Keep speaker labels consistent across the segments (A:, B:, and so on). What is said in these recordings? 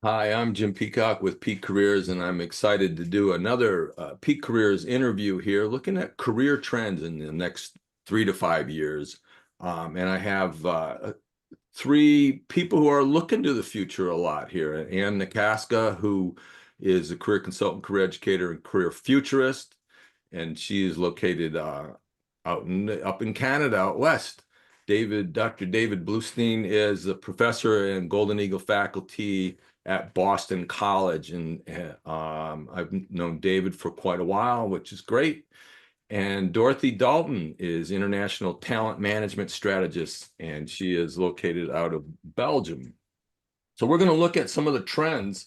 A: Hi, I'm Jim Peacock with Peak Careers, and I'm excited to do another Peak Careers interview here, looking at career trends in the next 3 to 5 years. And I have three people who are looking to the future a lot here. Ann Nakaska, who is a career consultant, career educator, and career futurist, and she is located up in Canada, out west. Dr. David Blustein is a professor and Golden Eagle faculty at Boston College, and I've known David for quite a while, which is great. And Dorothy Dalton is international talent management strategist, and she is located out of Belgium. So we're going to look at some of the trends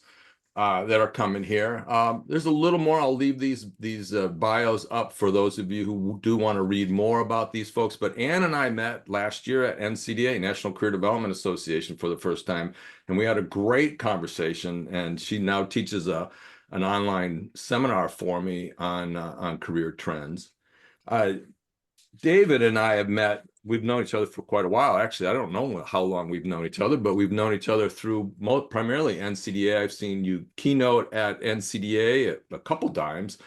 A: that are coming here. There's a little more. I'll leave these bios up for those of you who do want to read more about these folks. But Ann and I met last year at NCDA, National Career Development Association, for the first time, and we had a great conversation. And she now teaches an online seminar for me on career trends. David and I have met. We've known each other for quite a while. Actually, I don't know how long we've known each other, but we've known each other through primarily NCDA. I've seen you keynote at NCDA a couple times,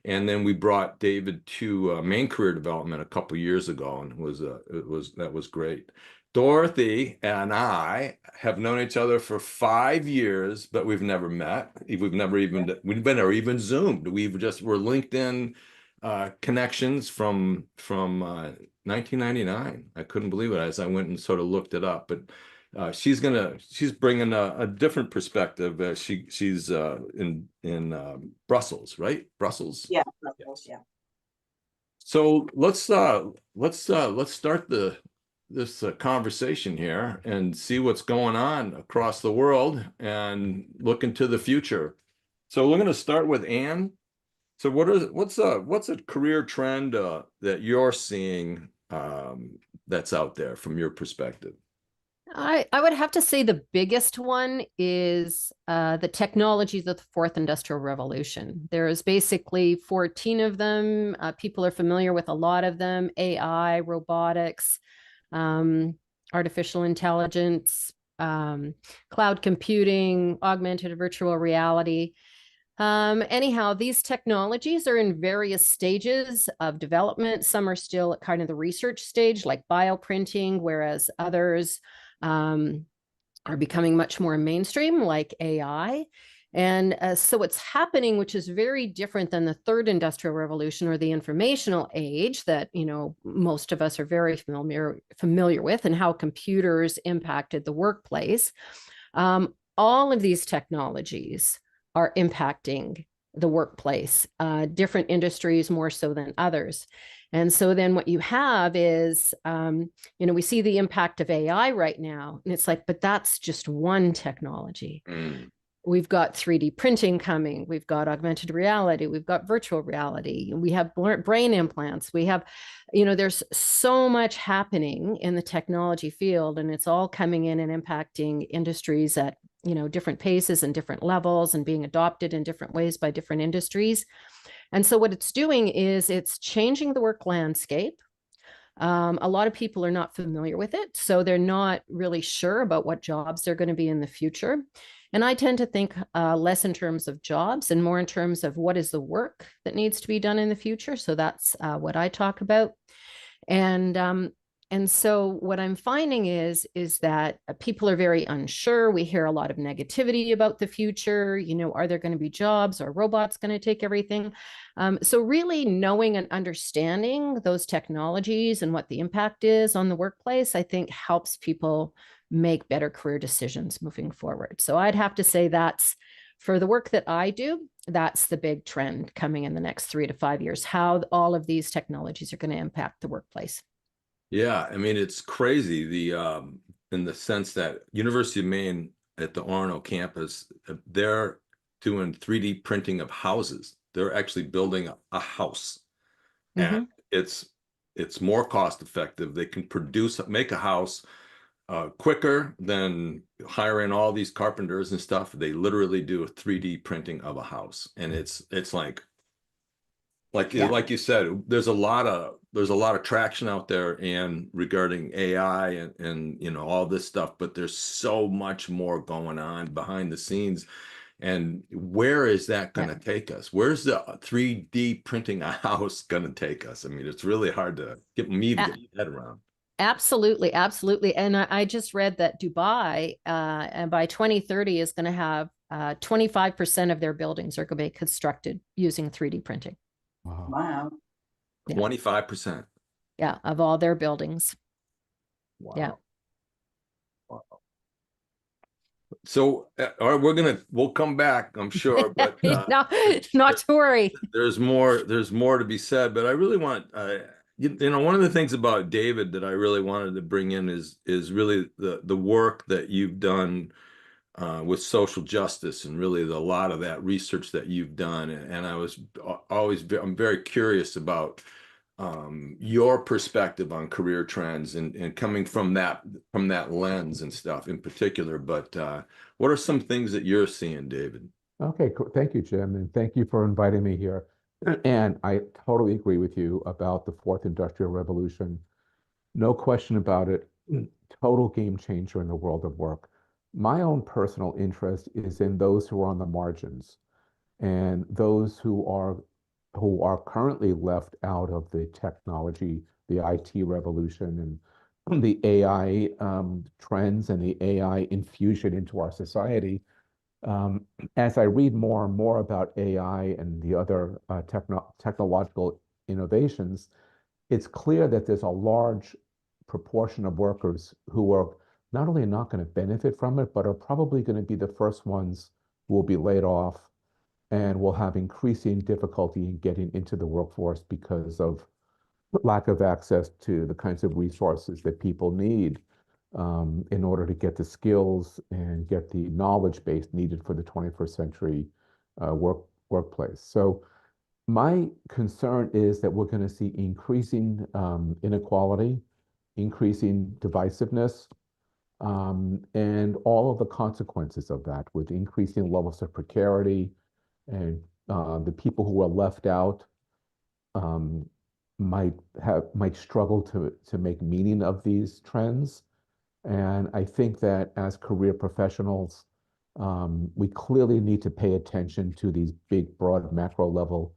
A: and then we brought David to Main Career Development a couple years ago, and that was great. Dorothy and I have known each other for 5 years, but we've never met. We've never even Zoomed. We're LinkedIn connections from 1999. I couldn't believe it as I went and sort of looked it up. But she's bringing a different perspective. She's in Brussels, right? Brussels.
B: Yeah, Brussels, yeah.
A: So let's start this conversation here and see what's going on across the world and look into the future. So we're going to start with Ann. So what's a career trend that you're seeing that's out there from your perspective?
C: I would have to say the biggest one is the technologies of the fourth industrial revolution. There's basically 14 of them. People are familiar with a lot of them: AI, robotics, artificial intelligence, cloud computing, augmented and virtual reality. Anyhow, these technologies are in various stages of development. Some are still at kind of the research stage, like bioprinting, whereas others are becoming much more mainstream, like AI. And so what's happening, which is very different than the third industrial revolution or the informational age that, most of us are very familiar with, and how computers impacted the workplace. All of these technologies are impacting the workplace, different industries more so than others. And so then what you have is, we see the impact of AI right now, and it's like, but that's just one technology. We've got 3D printing coming. We've got augmented reality. We've got virtual reality. We have brain implants. We have, there's so much happening in the technology field, and it's all coming in and impacting industries at, different paces and different levels, and being adopted in different ways by different industries. And so what it's doing is it's changing the work landscape. A lot of people are not familiar with it, so they're not really sure about what jobs they're going to be in the future. And I tend to think less in terms of jobs and more in terms of what is the work that needs to be done in the future. So that's what I talk about. And so what I'm finding is that people are very unsure. We hear a lot of negativity about the future. Are there going to be jobs? Are robots going to take everything? So really knowing and understanding those technologies and what the impact is on the workplace, I think helps people make better career decisions moving forward. So I'd have to say that's, for the work that I do, that's the big trend coming in the next 3 to 5 years, how all of these technologies are going to impact the workplace.
A: Yeah, I mean, it's crazy in the sense that University of Maine at the Orono campus, they're doing 3D printing of houses. They're actually building a house, and it's more cost effective. They can make a house quicker than hiring all these carpenters and stuff. They literally do a 3D printing of a house, and it's like you said, there's a lot there's a lot of traction out there and regarding AI and you know all this stuff, but there's so much more going on behind the scenes. And where is that going to take us? Where's the 3D printing a house going to take us? I mean, it's really hard to get me to get my head around.
C: Absolutely, absolutely. And I just read that Dubai, and by 2030 is going to have 25% of their buildings are going to be constructed using 3D printing.
B: Wow.
D: Wow.
A: 25%.
C: Yeah, of all their buildings.
A: Wow.
C: Yeah.
A: Wow. So, all right, we'll come back, I'm sure, but
C: No, not to worry.
A: there's more to be said, but I really want, you know, one of the things about David that I really wanted to bring in is really the work that you've done with social justice and really a lot of that research that you've done. And I was I'm very curious about your perspective on career trends and coming from that lens and stuff in particular. But what are some things that you're seeing, David?
B: Okay, cool. Thank you, Jim, and thank you for inviting me here. And I totally agree with you about the fourth industrial revolution. No question about it. Total game changer in the world of work. My own personal interest is in those who are on the margins and those who are currently left out of the technology, the IT revolution, and the AI trends and the AI infusion into our society. Um, as I read more and more about AI and the other technological innovations, it's clear that there's a large proportion of workers who are not only not going to benefit from it, but are probably going to be the first ones who will be laid off and will have increasing difficulty in getting into the workforce because of lack of access to the kinds of resources that people need in order to get the skills and get the knowledge base needed for the 21st century workplace. So my concern is that we're going to see increasing inequality, increasing divisiveness, and all of the consequences of that with increasing levels of precarity and the people who are left out um, might struggle to make meaning of these trends. And I think that as career professionals, we clearly need to pay attention to these big, broad, macro level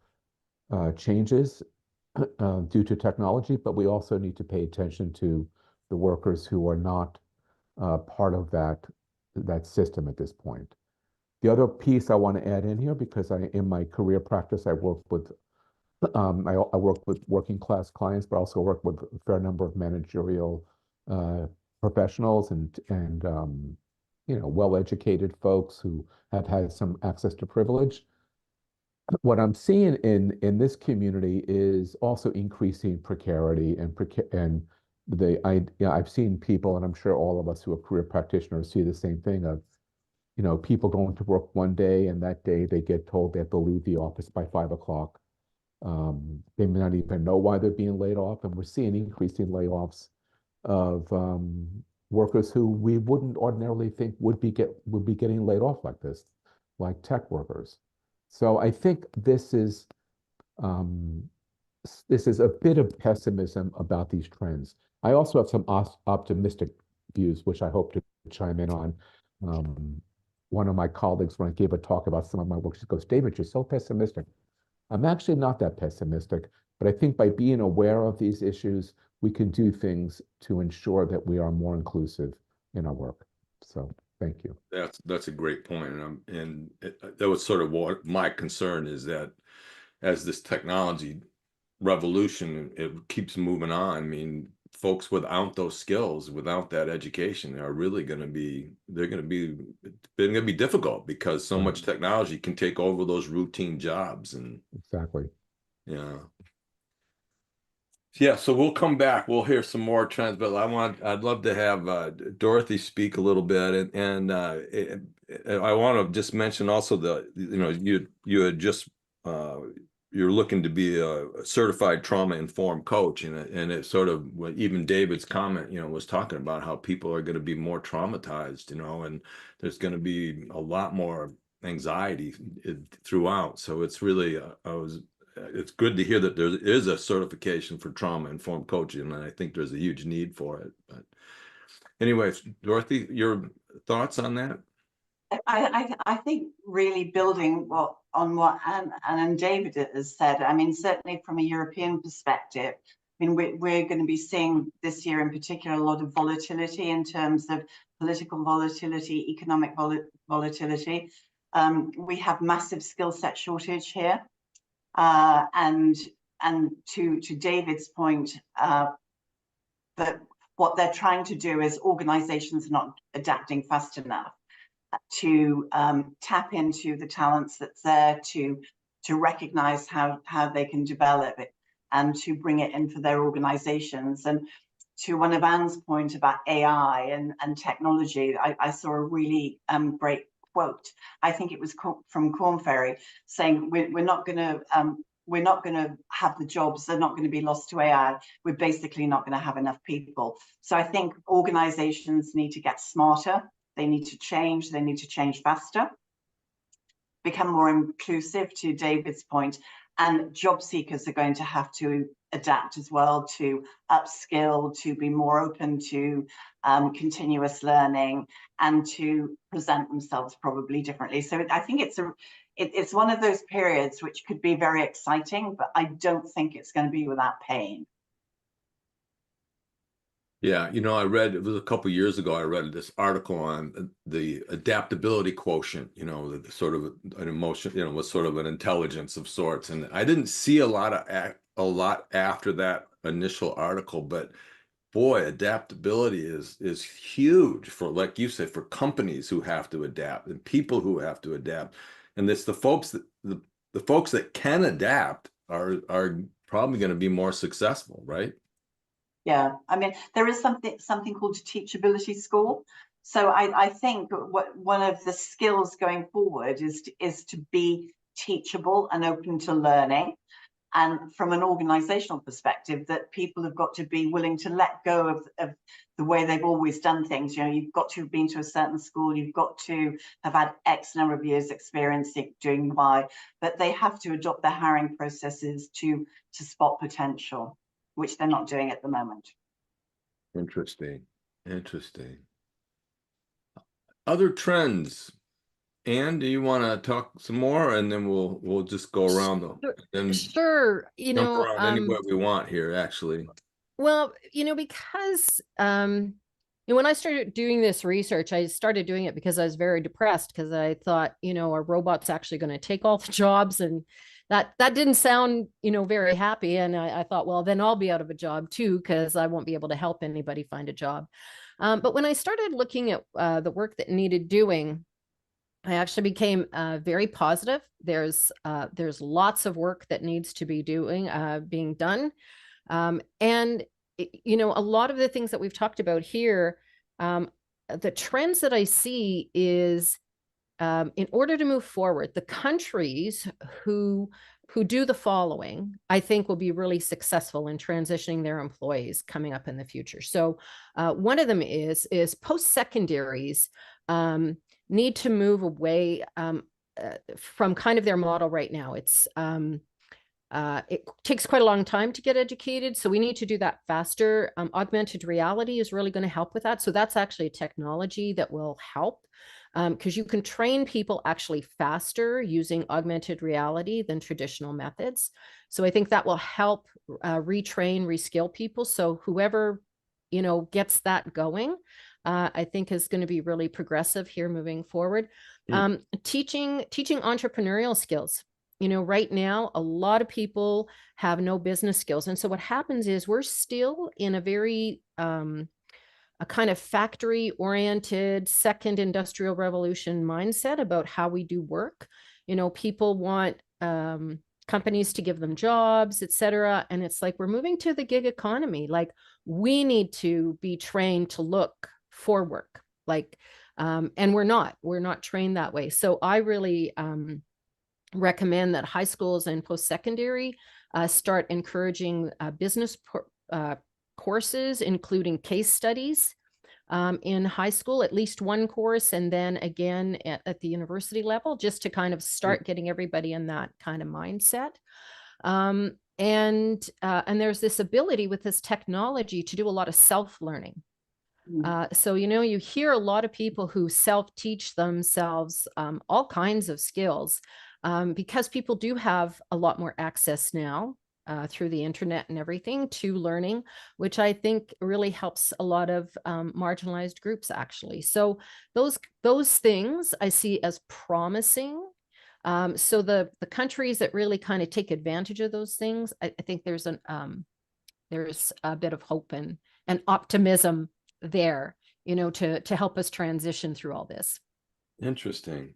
B: changes due to technology, but we also need to pay attention to the workers who are not part of that system at this point. The other piece I want to add in here, because in my career practice, I work with working class clients, but also work with a fair number of managerial professionals and you know, well-educated folks who have had some access to privilege. What I'm seeing in this community is also increasing precarity and I've seen people, and I'm sure all of us who are career practitioners see the same thing of, you know, people going to work one day and that day they get told that they'll leave the office by 5 o'clock. They may not even know why they're being laid off, and we're seeing increasing layoffs of workers who we wouldn't ordinarily think would be getting laid off like like tech workers. So I think um, this is a bit of pessimism about these trends. I also have some optimistic views, which I hope to chime in on. One of my colleagues, when I gave a talk about some of my work, she goes, "David, you're so pessimistic." I'm actually not that pessimistic, but I think by being aware of these issues, we can do things to ensure that we are more inclusive in our work. So thank you.
A: That's a great point. And that was sort of what my concern is, that as this technology revolution, it keeps moving on. I mean, folks without those skills, without that education, are really going to be, they're going to be difficult because so much technology can take over those routine jobs. And
B: exactly.
A: yeah. Yeah, so we'll come back. We'll hear some more trends, but I'd love to have Dorothy speak a little bit, and I want to just mention also you had just you're looking to be a certified trauma-informed coach, and it sort of, even David's comment, was talking about how people are going to be more traumatized, and there's going to be a lot more anxiety throughout. So it's really it's good to hear that there is a certification for trauma-informed coaching, and I think there's a huge need for it. But anyways, Dorothy, your thoughts on that?
D: I think really building on what Anne and David has said. I mean, certainly from a European perspective, I mean, we're going to be seeing this year in particular a lot of volatility in terms of political volatility, economic volatility. We have massive skill set shortage here, and to David's point, that what they're trying to do is organizations are not adapting fast enough to tap into the talents that's there, to recognize how they can develop it and to bring it in for their organizations. And to one of Anne's point about AI and technology, I saw a really great quote. I think it was from Corn Ferry saying, we're not going to have the jobs, they're not going to be lost to AI. We're basically not going to have enough people. So I think organizations need to get smarter. They need to change faster, become more inclusive, to David's point, and job seekers are going to have to adapt as well, to upskill, to be more open to continuous learning, and to present themselves probably differently. So I think it's one of those periods which could be very exciting, but I don't think it's going to be without pain.
A: Yeah, you know, I read, it was a couple of years ago, I read this article on the adaptability quotient, you know, the sort of an emotion, you know, was sort of an intelligence of sorts. And I didn't see a lot after that initial article, but boy, adaptability is huge for, like you said, for companies who have to adapt and people who have to adapt. And it's the folks that the folks that can adapt are probably going to be more successful, right?
D: Yeah, I mean, there is something called a teachability score. So I think one of the skills going forward is to be teachable and open to learning. And from an organizational perspective, that people have got to be willing to let go of the way they've always done things. You know, you've got to have been to a certain school, you've got to have had X number of years experience doing Y, but they have to adopt their hiring processes to spot potential, which they're not doing at the moment.
A: Interesting. Other trends. Anne, do you want to talk some more, and then we'll just go around them and
C: Sure. You
A: jump
C: know,
A: around anywhere we want here, actually.
C: well, you know, because you know, when I started doing this research, I started doing it because I was very depressed, because I thought, you know, are robots actually going to take all the jobs? And that didn't sound, you know, very happy. And I thought, well, then I'll be out of a job too, because I won't be able to help anybody find a job. But when I started looking at the work that needed doing, I actually became very positive. There's lots of work that needs to be being done. And, you know, a lot of the things that we've talked about here, the trends that I see is, in order to move forward, the countries who do the following, I think, will be really successful in transitioning their employees coming up in the future. So one of them is post-secondaries need to move away from kind of their model right now. It takes quite a long time to get educated, so we need to do that faster. Augmented reality is really going to help with that. So that's actually a technology that will help, because you can train people actually faster using augmented reality than traditional methods. So I think that will help retrain, reskill people. So whoever, you know, gets that going, I think is going to be really progressive here moving forward. Teaching entrepreneurial skills. You know, right now, a lot of people have no business skills. And so what happens is we're still in a very, a kind of factory-oriented second industrial revolution mindset about how we do work. You know, people want companies to give them jobs, et cetera. And it's like, we're moving to the gig economy. Like, we need to be trained to look for work. Like, and we're not trained that way. So I really, recommend that high schools and post-secondary start encouraging business courses, including case studies in high school, at least one course, and then again at the university level, just to kind of start getting everybody in that kind of mindset. And there's this ability with this technology to do a lot of self-learning. So, you hear a lot of people who self-teach themselves all kinds of skills because people do have a lot more access now through the internet and everything to learning, which I think really helps a lot of marginalized groups, actually. So those things I see as promising. So the countries that really kind of take advantage of those things, I think there's a bit of hope and optimism there, to help us transition through all this.
A: Interesting.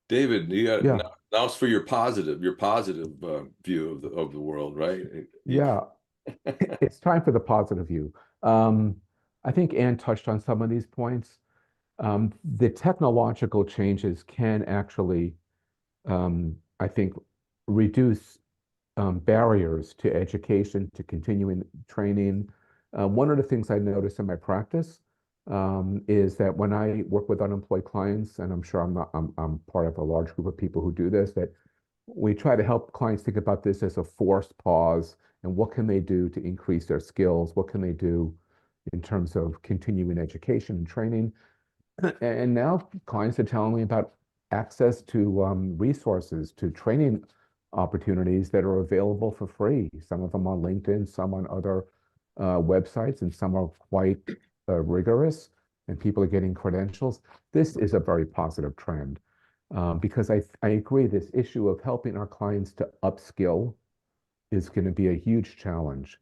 A: David, you got
B: Yeah.
A: now it's for your positive view of the world, right?
B: Yeah, it's time for the positive view. I think Anne touched on some of these points. The technological changes can actually, I think, reduce barriers to education, to continuing training. One of the things I notice in my practice is that when I work with unemployed clients, and I'm sure I'm part of a large group of people who do this, that we try to help clients think about this as a forced pause and what can they do to increase their skills? What can they do in terms of continuing education and training? And now clients are telling me about access to resources, to training opportunities that are available for free. Some of them on LinkedIn, some on other websites, and some are quite rigorous, and people are getting credentials. This is a very positive trend because I agree this issue of helping our clients to upskill is going to be a huge challenge.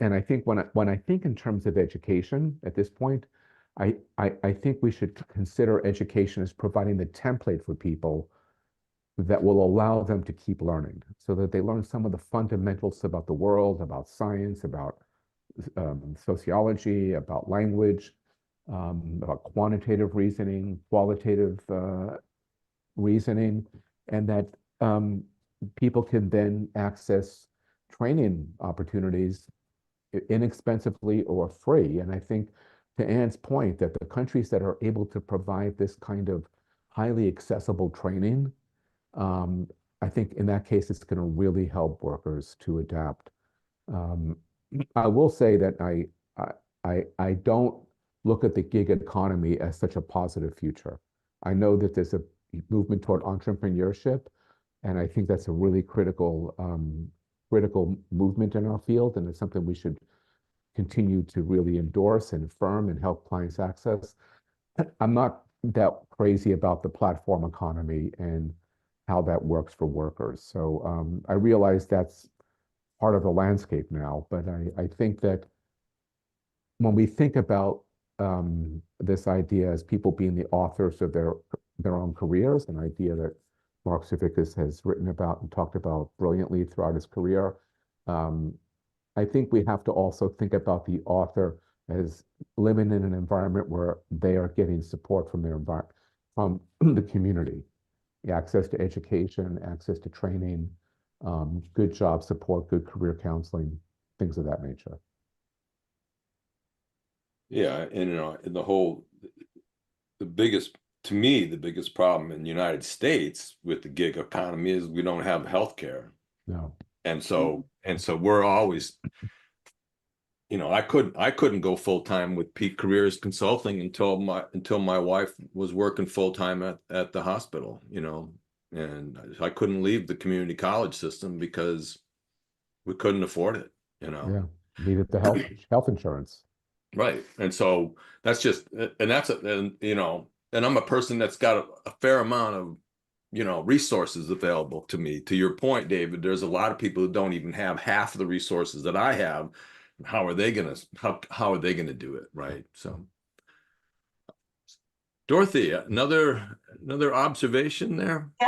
B: And I think when I think in terms of education at this point, I think we should consider education as providing the template for people that will allow them to keep learning so that they learn some of the fundamentals about the world, about science, about sociology, about language, about quantitative reasoning, qualitative reasoning, and that people can then access training opportunities inexpensively or free. And I think to Anne's point that the countries that are able to provide this kind of highly accessible training, I think in that case, it's going to really help workers to adapt. I will say that I don't look at the gig economy as such a positive future. I know that there's a movement toward entrepreneurship, and I think that's a really critical movement in our field, and it's something we should continue to really endorse and affirm and help clients access. I'm not that crazy about the platform economy and how that works for workers. So I realize that's part of the landscape now, but I think that when we think about this idea as people being the authors of their own careers, an idea that Mark Savickas has written about and talked about brilliantly throughout his career, I think we have to also think about the author as living in an environment where they are getting support from from the community, access to education, access to training, good job support, good career counseling, things of that nature.
A: Yeah, and the biggest problem in the United States with the gig economy is we don't have health care.
B: No.
A: And so we're always, I couldn't go full time with Peak Careers Consulting until my wife was working full time at the hospital, and I couldn't leave the community college system because we couldn't afford it,
B: Yeah, needed the health insurance.
A: Right. And so that's just, and I'm a person that's got a fair amount of, resources available to me. To your point, David, there's a lot of people who don't even have half of the resources that I have. How are they gonna do it? Right. So Dorothy, another observation there.
D: Yeah,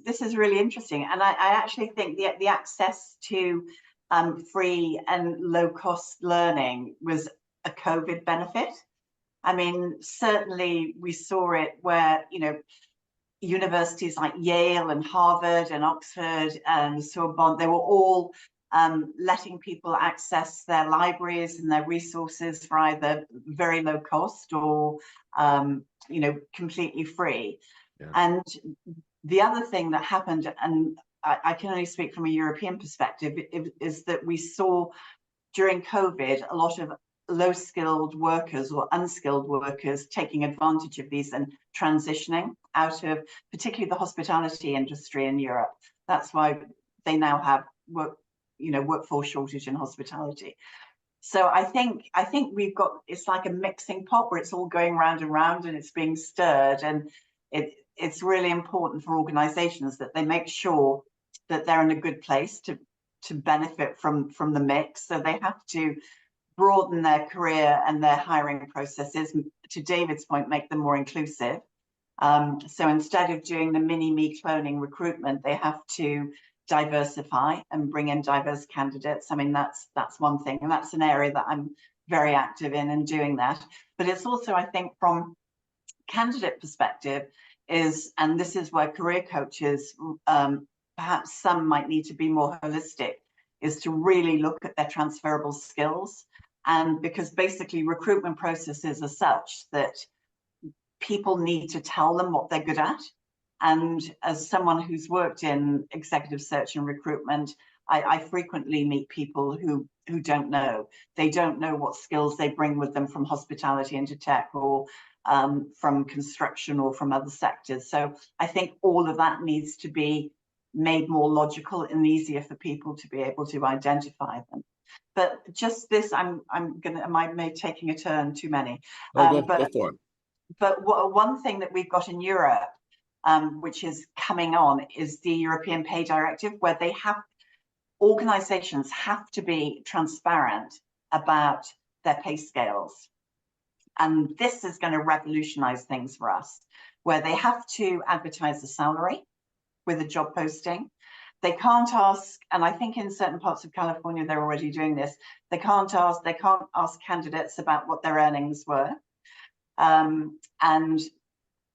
D: this is really interesting, and I actually think the access to free and low cost learning was a COVID benefit. I mean, certainly we saw it where universities like Yale and Harvard and Oxford and Sorbonne, they were all letting people access their libraries and their resources for either very low cost or completely free. Yeah. And the other thing that happened, and I can only speak from a European perspective, is that we saw during COVID a lot of low-skilled workers or unskilled workers taking advantage of these and transitioning out of particularly the hospitality industry in Europe. That's why they now have workforce shortage in hospitality. So I think we've got, it's like a mixing pot where it's all going round and round and it's being stirred, and it's really important for organizations that they make sure that they're in a good place to benefit from the mix. So they have to broaden their career and their hiring processes, to David's point, make them more inclusive. So instead of doing the mini-me cloning recruitment, they have to diversify and bring in diverse candidates. I mean, that's one thing, and that's an area that I'm very active in and doing that. But it's also, I think, from candidate perspective is, and this is where career coaches, perhaps some might need to be more holistic, is to really look at their transferable skills. And because basically recruitment processes are such that people need to tell them what they're good at. And as someone who's worked in executive search and recruitment, I frequently meet people who don't know. They don't know what skills they bring with them from hospitality into tech, or from construction, or from other sectors. So I think all of that needs to be made more logical and easier for people to be able to identify them. But just this, am I taking a turn too many?
A: Go for it.
D: But one thing that we've got in Europe, which is coming on, is the European Pay Directive, where they have, organizations have to be transparent about their pay scales. And this is going to revolutionize things for us, where they have to advertise the salary with a job posting. They can't ask, and I think in certain parts of California they're already doing this, they can't ask candidates about what their earnings were. And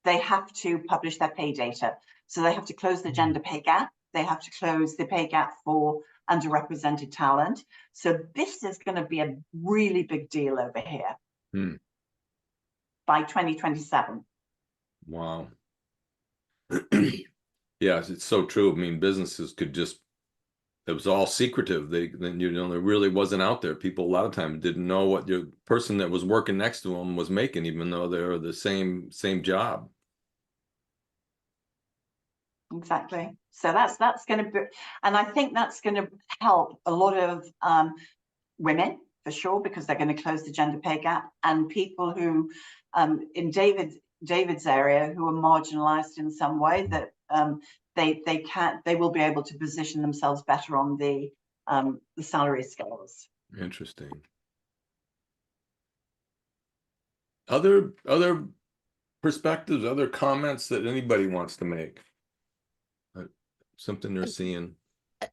D: they have to publish their pay data. So they have to close the gender pay gap. They have to close the pay gap for underrepresented talent. So this is going to be a really big deal over here by 2027.
A: Wow. Yes, it's so true. I mean, businesses could just, it was all secretive. There really wasn't out there. People a lot of times didn't know what your person that was working next to them was making, even though they're the same job.
D: Exactly. So that's going to be, and I think that's going to help a lot of women for sure, because they're going to close the gender pay gap, and people who in David's area who are marginalized in some way, that they will be able to position themselves better on the salary scales.
A: Interesting. Other perspectives, other comments that anybody wants to make? Something they're seeing.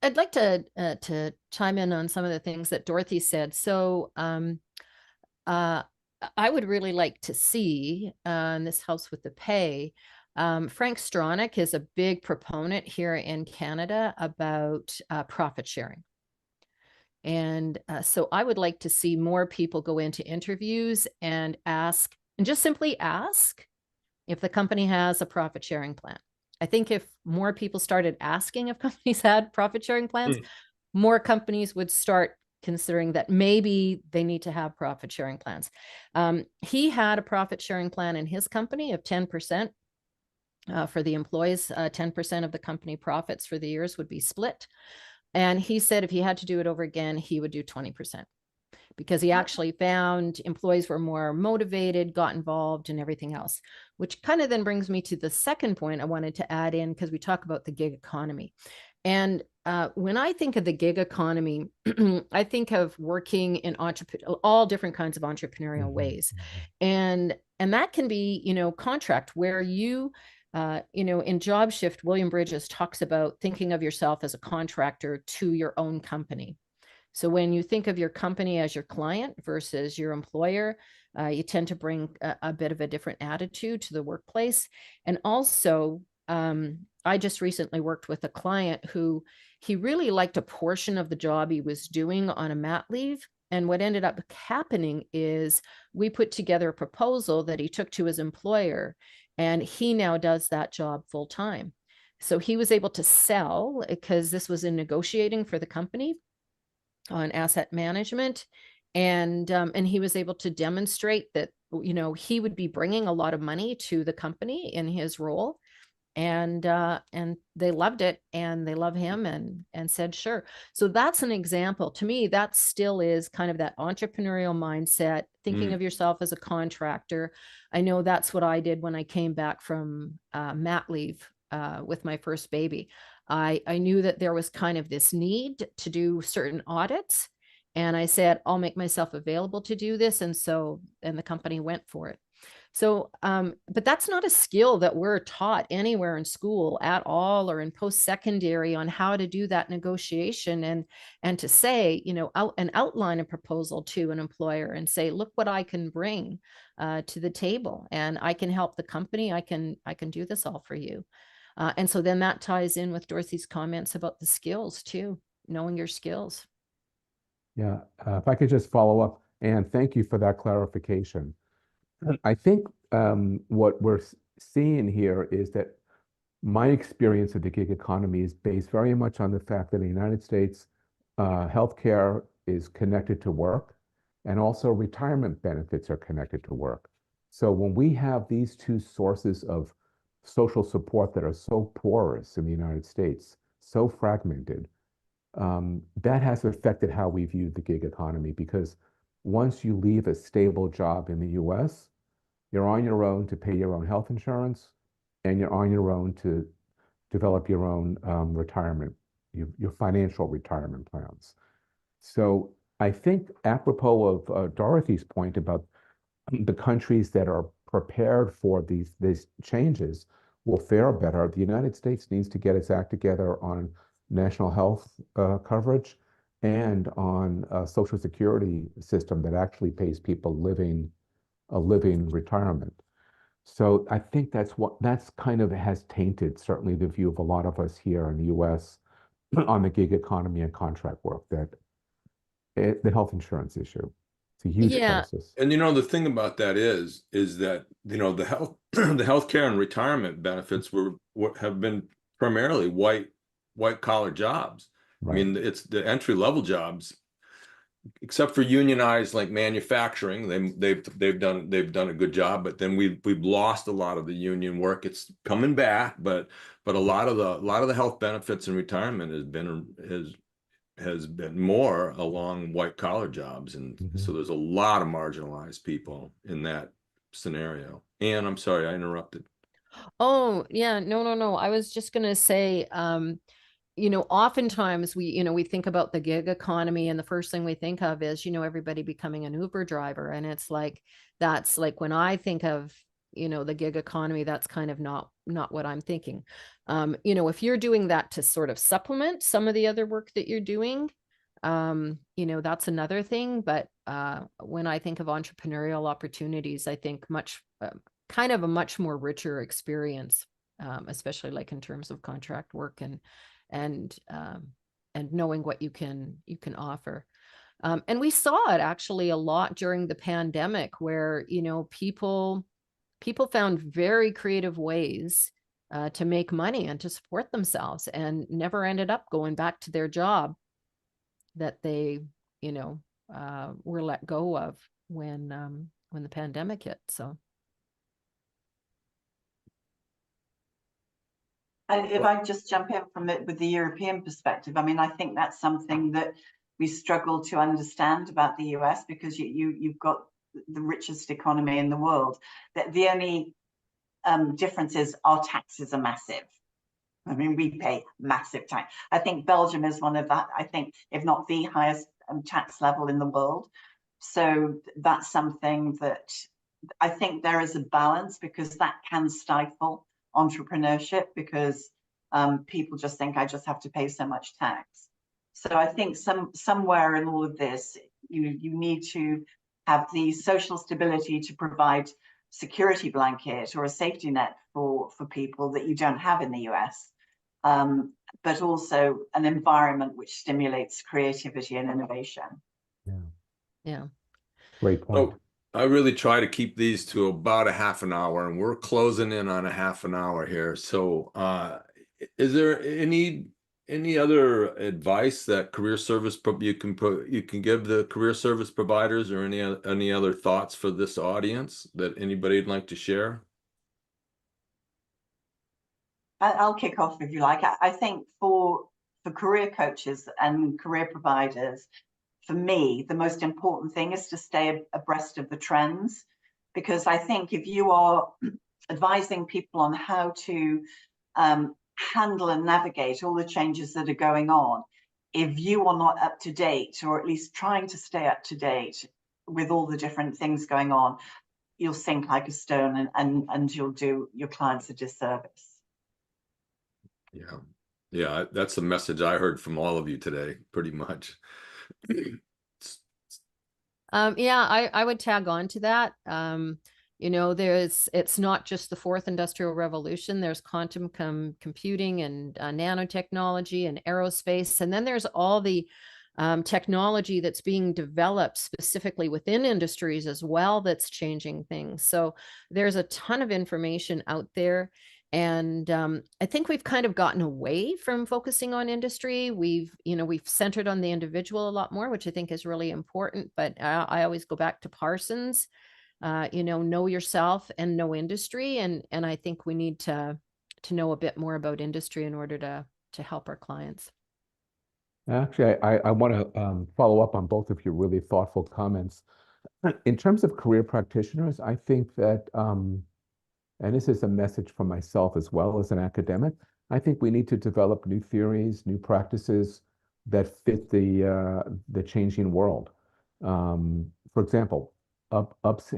C: I'd like to chime in on some of the things that Dorothy said. So I would really like to see, and this helps with the pay, Frank Stronach is a big proponent here in Canada about profit sharing. And so I would like to see more people go into interviews and ask, and just simply ask, if the company has a profit sharing plan. I think if more people started asking if companies had profit sharing plans, more companies would start considering that maybe they need to have profit sharing plans. He had a profit sharing plan in his company of 10% for the employees. 10% of the company profits for the years would be split. And he said if he had to do it over again, he would do 20%. Because he actually found employees were more motivated, got involved, and everything else, which kind of then brings me to the second point I wanted to add in, because we talk about the gig economy. And when I think of the gig economy, I think of working in all different kinds of entrepreneurial ways. And that can be, contract, where you, in Job Shift, William Bridges talks about thinking of yourself as a contractor to your own company. So when you think of your company as your client versus your employer, you tend to bring a bit of a different attitude to the workplace. And also, I just recently worked with a client who he really liked a portion of the job he was doing on a mat leave. And what ended up happening is we put together a proposal that he took to his employer, and he now does that job full time. So he was able to sell because this was in negotiating for the company on asset management. And he was able to demonstrate that, you know, he would be bringing a lot of money to the company in his role. And they loved it, and they love him, and said, sure. So that's an example. To me, that still is kind of that entrepreneurial mindset, thinking of yourself as a contractor. I know that's what I did when I came back from mat leave with my first baby. I knew that there was kind of this need to do certain audits. And I said, I'll make myself available to do this. And the company went for it. So, but that's not a skill that we're taught anywhere in school at all, or in post-secondary, on how to do that negotiation and to say, you know, outline a proposal to an employer and say, look what I can bring to the table, and I can help the company. I can do this all for you. And so then that ties in with Dorothy's comments about the skills too, knowing your skills.
B: Yeah, if I could just follow up, and thank you for that clarification. I think what we're seeing here is that my experience of the gig economy is based very much on the fact that in the United States, healthcare is connected to work, and also retirement benefits are connected to work. So when we have these two sources of social support that are so porous in the United States, so fragmented, that has affected how we view the gig economy, because once you leave a stable job in the US, you're on your own to pay your own health insurance, and you're on your own to develop your own retirement, your financial retirement plans. So I think, apropos of Dorothy's point about the countries that are prepared for these changes will fare better. The United States needs to get its act together on national health coverage and on a Social Security system that actually pays people a living retirement. So I think that's kind of has tainted certainly the view of a lot of us here in the US on the gig economy and contract work, that the health insurance issue. It's a huge crisis.
A: And you know, the thing about that is that, you know, the healthcare and retirement benefits have been primarily white collar jobs.
B: Right.
A: I mean, it's the entry level jobs, except for unionized like manufacturing. They've done a good job, but then we've lost a lot of the union work. It's coming back, but a lot of the health benefits and retirement has been more along white collar jobs, and so there's a lot of marginalized people in that scenario. And I'm sorry I interrupted.
C: Oh yeah, no. I was just gonna say, you know, oftentimes we think about the gig economy, and the first thing we think of is, you know, everybody becoming an Uber driver. And it's like, that's like, when I think of, you know, the gig economy, that's kind of not what I'm thinking. You know, if you're doing that to sort of supplement some of the other work that you're doing, you know, that's another thing. But when I think of entrepreneurial opportunities, I think kind of a much more richer experience, especially like in terms of contract work and knowing what you can offer. And we saw it actually a lot during the pandemic, where, you know, people found very creative ways to make money and to support themselves, and never ended up going back to their job that they, you know, were let go of when the pandemic hit. So.
D: And if I just jump in from it with the European perspective, I mean, I think that's something that we struggle to understand about the US, because you've got the richest economy in the world. That the only difference is our taxes are massive. I mean, we pay massive tax. I think Belgium is one of that, I think, if not the highest tax level in the world. So that's something that I think there is a balance, because that can stifle entrepreneurship, because people just think, I just have to pay so much tax. So I think somewhere in all of this, you need to have the social stability to provide security blanket or a safety net for people that you don't have in the US, but also an environment which stimulates creativity and innovation.
C: Yeah.
B: Great point.
A: So I really try to keep these to about a half an hour, and we're closing in on a half an hour here. So is there any other advice that career service you can give the career service providers, or any other thoughts for this audience that anybody'd like to share?
D: I'll kick off if you like. I think for career coaches and career providers, for me, the most important thing is to stay abreast of the trends, because I think if you are advising people on how to handle and navigate all the changes that are going on, if you are not up to date, or at least trying to stay up to date with all the different things going on, you'll sink like a stone, and you'll do your clients a disservice.
A: Yeah, that's the message I heard from all of you today, pretty much.
C: Yeah, I would tag on to that. You know, it's not just the fourth industrial revolution. There's quantum computing and nanotechnology and aerospace. And then there's all the technology that's being developed specifically within industries as well that's changing things. So there's a ton of information out there. And I think we've kind of gotten away from focusing on industry. We've centered on the individual a lot more, which I think is really important. But I always go back to Parsons, know yourself and know industry. And I think we need to know a bit more about industry in order to help our clients.
B: Actually, I want to follow up on both of your really thoughtful comments. In terms of career practitioners, I think that, and this is a message from myself as well as an academic, I think we need to develop new theories, new practices that fit the changing world. For example,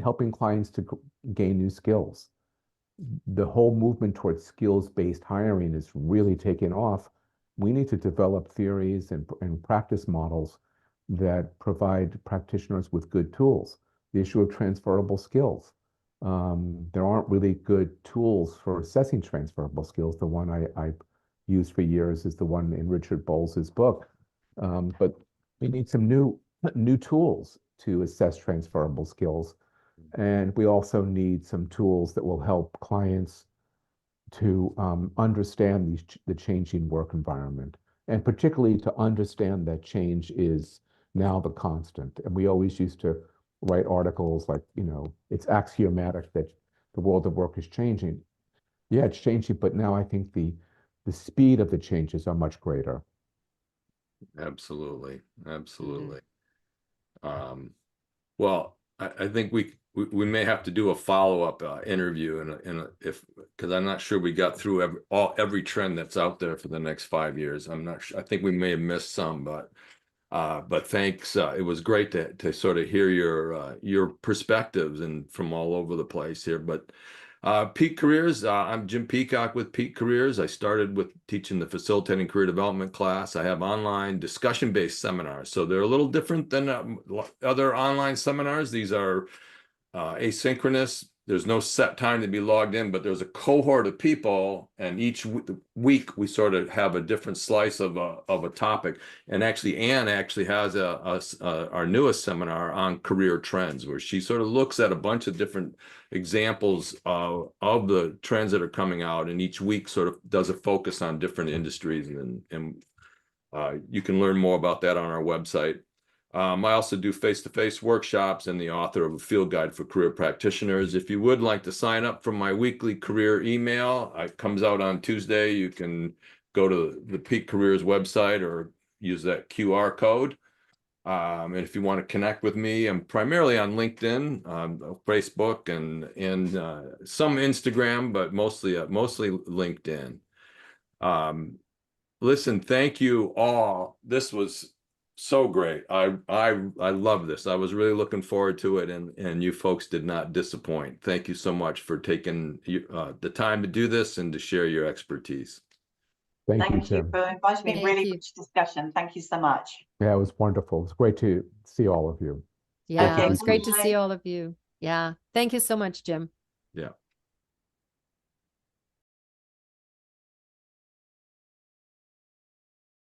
B: helping clients to gain new skills. The whole movement towards skills-based hiring is really taking off. We need to develop theories and practice models that provide practitioners with good tools. The issue of transferable skills. There aren't really good tools for assessing transferable skills. The one I used for years is the one in Richard Bowles's book. But we need some new tools to assess transferable skills. And we also need some tools that will help clients to understand the changing work environment, and particularly to understand that change is now the constant. And we always used to write articles like, it's axiomatic that the world of work is changing. Yeah, it's changing, but now I think the speed of the changes are much greater.
A: Absolutely. Well, I think we may have to do a follow-up interview, because I'm not sure we got through every trend that's out there for the next 5 years. I'm not sure. I think we may have missed some, but thanks. It was great to sort of hear your perspectives and from all over the place here. But Peak Careers, I'm Jim Peacock with Peak Careers. I started with teaching the Facilitating Career Development class. I have online discussion-based seminars. So they're a little different than other online seminars. These are asynchronous. There's no set time to be logged in, but there's a cohort of people, and each week we sort of have a different slice of a topic. And actually, Anne actually has our newest seminar on career trends, where she sort of looks at a bunch of different examples of the trends that are coming out, and each week sort of does a focus on different industries, and you can learn more about that on our website. I also do face-to-face workshops and the author of a field guide for career practitioners. If you would like to sign up for my weekly career email, it comes out on Tuesday. You can go to the Peak Careers website or use that QR code. And if you want to connect with me, I'm primarily on LinkedIn, Facebook, and some Instagram, but mostly LinkedIn. Listen, thank you all. This was so great. I love this. I was really looking forward to it, and you folks did not disappoint. Thank you so much for taking the time to do this and to share your expertise.
B: Thank you,
D: you
B: Jim.
D: for inviting me.
C: Thank
D: Really
C: you.
D: rich discussion. Thank you so much.
B: Yeah, it was wonderful. It's great to see all of you.
C: Yeah,
D: Okay,
C: it was great to
D: bye.
C: see all of you. Yeah. Thank you so much, Jim.
A: Yeah.